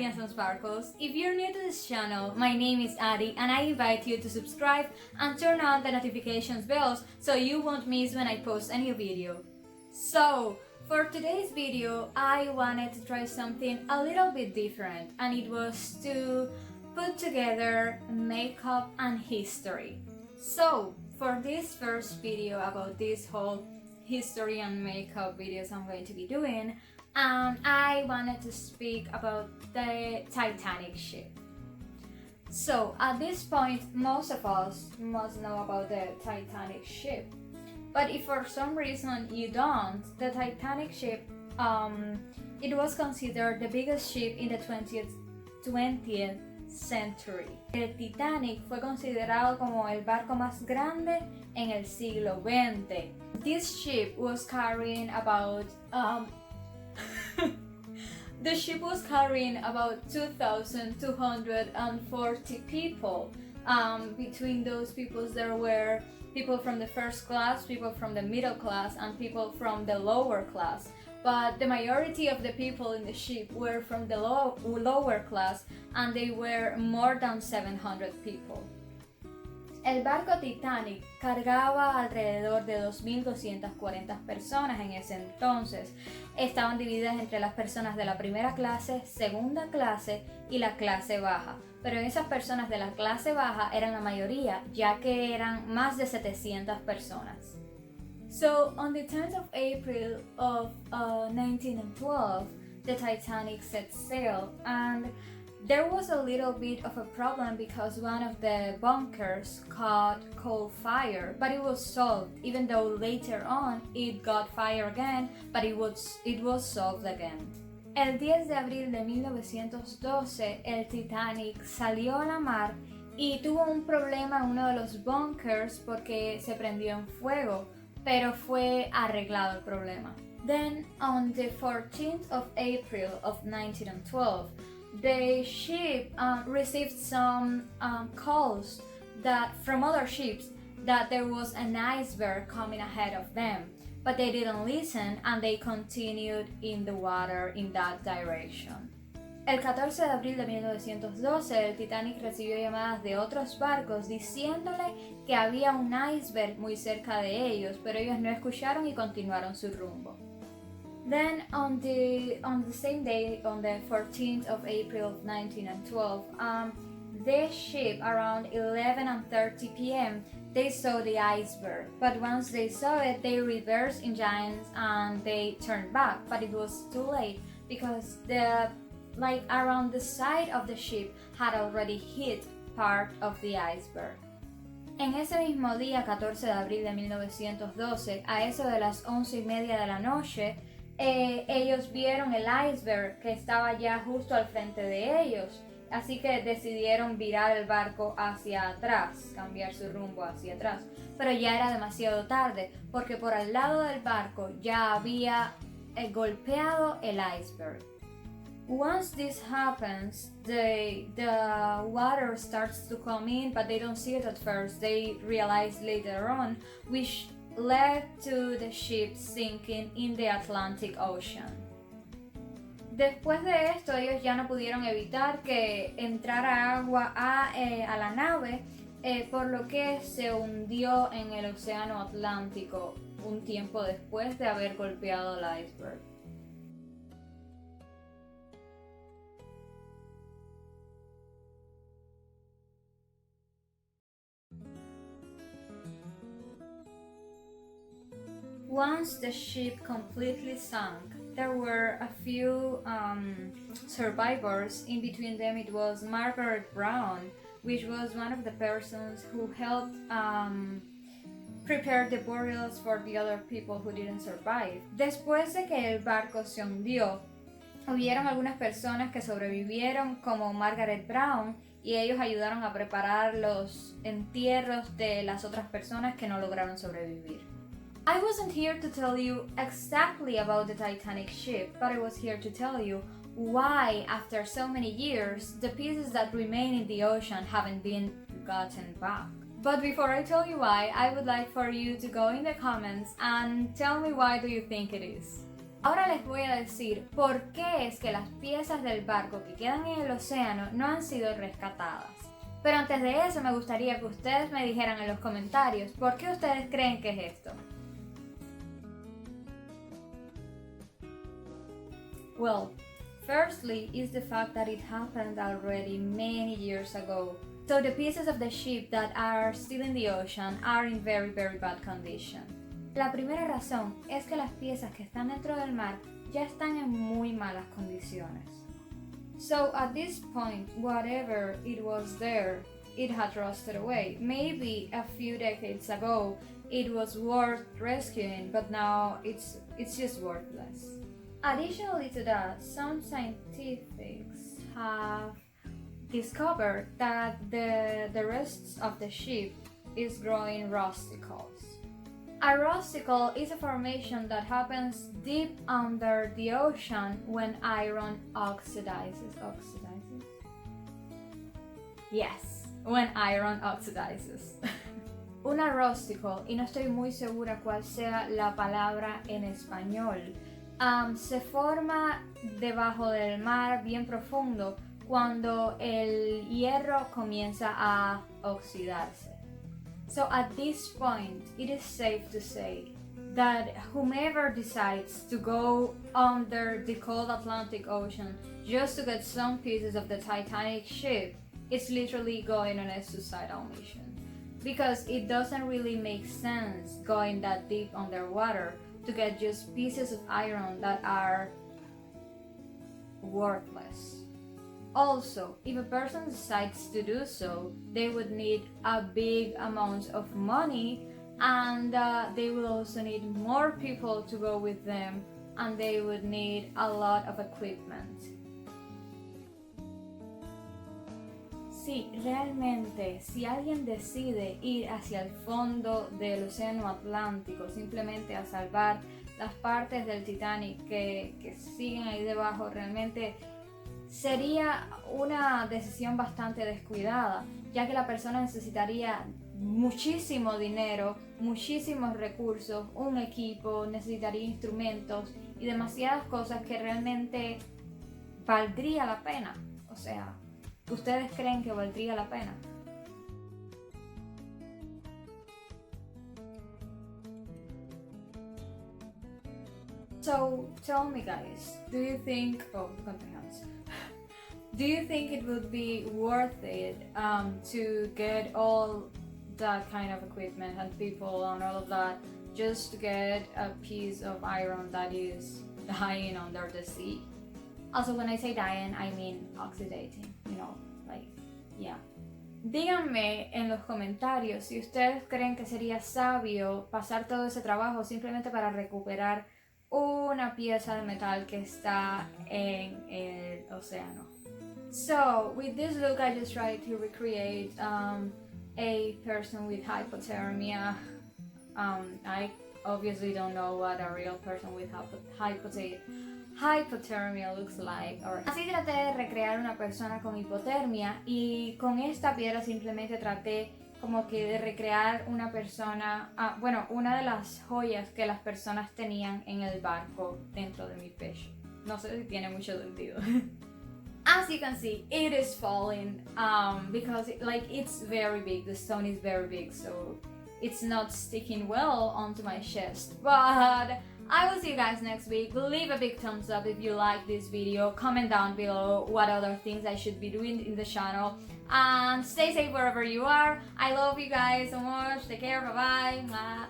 Aliens and Sparkles. If you're new to this channel, my name is Adi and I invite you to subscribe and turn on the notifications bells so you won't miss when I post a new video. So, for today's video, I wanted to try something a little bit different, and it was to put together makeup and history. So, for this first video about this whole history and makeup videos I'm going to be doing, I wanted to speak about the Titanic ship. So, at this point, most of us must know about the Titanic ship. But if for some reason you don't, the Titanic ship, it was considered the biggest ship in the 20th century. El Titanic fue considerado como el barco más grande en el siglo XX. This ship was carrying about the ship was carrying about 2,240 people. Between those people there were people from the first class, people from the middle class, and people from the lower class. But the majority of the people in the ship were from the lower class, and they were more than 700 people. El barco Titanic cargaba alrededor de 2.240 personas en ese entonces. Estaban divididas entre las personas de la primera clase, segunda clase y la clase baja. Pero esas personas de la clase baja eran la mayoría, ya que eran más de 700 personas. So, on the 10th of April of 1912, the Titanic set sail, and there was a little bit of a problem because one of the bunkers caught cold fire, but it was solved, even though later on it got fire again, but it was solved again. El 10 de abril de 1912, el Titanic salió a la mar y tuvo un problema en uno de los bunkers porque se prendió en fuego, pero fue arreglado el problema. Then, on the 14th of April of 1912, the ship received some calls from other ships that there was an iceberg coming ahead of them, but they didn't listen and they continued in the water in that direction. El 14 de abril de 1912, el Titanic recibió llamadas de otros barcos diciéndole que había un iceberg muy cerca de ellos, pero ellos no escucharon y continuaron su rumbo. Then on the same day, on the 14th of April of 1912, the ship around 11:30 p.m. they saw the iceberg. But once they saw it, they reversed engines and they turned back. But it was too late because around the side of the ship had already hit part of the iceberg. En ese mismo día, 14 de abril de 1912, a eso de las 11:30 de la noche, ellos vieron el iceberg que estaba ya justo al frente de ellos, así que decidieron virar el barco hacia atrás, cambiar su rumbo hacia atrás, pero ya era demasiado tarde porque por al lado del barco ya había golpeado el iceberg. Once this happens, the water starts to come in, but they don't see it at first. They realize later on, which led to the ship sinking in the Atlantic Ocean. Después de esto, ellos ya no pudieron evitar que entrara agua a la nave, por lo que se hundió en el Océano Atlántico un tiempo después de haber golpeado el iceberg. Once the ship completely sunk, there were a few survivors. In between them it was Margaret Brown, which was one of the persons who helped prepare the burials for the other people who didn't survive. Después de que el barco se hundió, hubieron algunas personas que sobrevivieron como Margaret Brown y ellos ayudaron a preparar los entierros de las otras personas que no lograron sobrevivir. I wasn't here to tell you exactly about the Titanic ship, but I was here to tell you why, after so many years, the pieces that remain in the ocean haven't been gotten back. But before I tell you why, I would like for you to go in the comments and tell me why do you think it is. Ahora les voy a decir por qué es que las piezas del barco que quedan en el océano no han sido rescatadas. Pero antes de eso me gustaría que ustedes me dijeran en los comentarios por qué ustedes creen que es esto. Well, firstly is the fact that it happened already many years ago. So the pieces of the ship that are still in the ocean are in very bad condition. La primera razón es que las piezas que están dentro del mar ya están en muy malas condiciones. So at this point, whatever it was there, it had rusted away. Maybe a few decades ago it was worth rescuing, but now it's just worthless. Additionally to that, some scientists have discovered that the rests of the ship is growing rusticles. A rusticle is a formation that happens deep under the ocean when iron oxidizes. Yes, when iron oxidizes. Una rusticle, y no estoy muy segura cuál sea la palabra en español, se forma debajo del mar bien profundo cuando el hierro comienza a oxidarse. So at this point, it is safe to say that whomever decides to go under the cold Atlantic Ocean just to get some pieces of the Titanic ship is literally going on a suicidal mission. Because it doesn't really make sense going that deep underwater to get just pieces of iron that are worthless. Also, if a person decides to do so, they would need a big amount of money, and they will also need more people to go with them, and they would need a lot of equipment. Sí, realmente, si alguien decide ir hacia el fondo del océano Atlántico simplemente a salvar las partes del Titanic que siguen ahí debajo, realmente sería una decisión bastante descuidada, ya que la persona necesitaría muchísimo dinero, muchísimos recursos, un equipo, necesitaría instrumentos y demasiadas cosas que realmente valdría la pena. O sea, ¿ustedes creen que valdría la pena? So, tell me guys, do you think it would be worth it to get all that kind of equipment and people and all of that just to get a piece of iron that is dying under the sea? Also, when I say dying, I mean oxidating, yeah. Díganme en los comentarios si ustedes creen que sería sabio pasar todo ese trabajo simplemente para recuperar una pieza de metal que está en el océano. So, with this look, I just tried to recreate a person with hypothermia. I obviously don't know what a real person with hypothermia looks like. Así traté de recrear una persona con hipotermia, y con esta piedra simplemente traté como que de recrear una persona, una de las joyas que las personas tenían en el barco dentro de mi pecho. No sé si tiene mucho sentido. As you can see, it is falling because it's very big. The stone is very big, so it's not sticking well onto my chest. But I will see you guys next week. Leave a big thumbs up if you like this video. Comment down below what other things I should be doing in the channel. And stay safe wherever you are. I love you guys so much. Take care. Bye bye.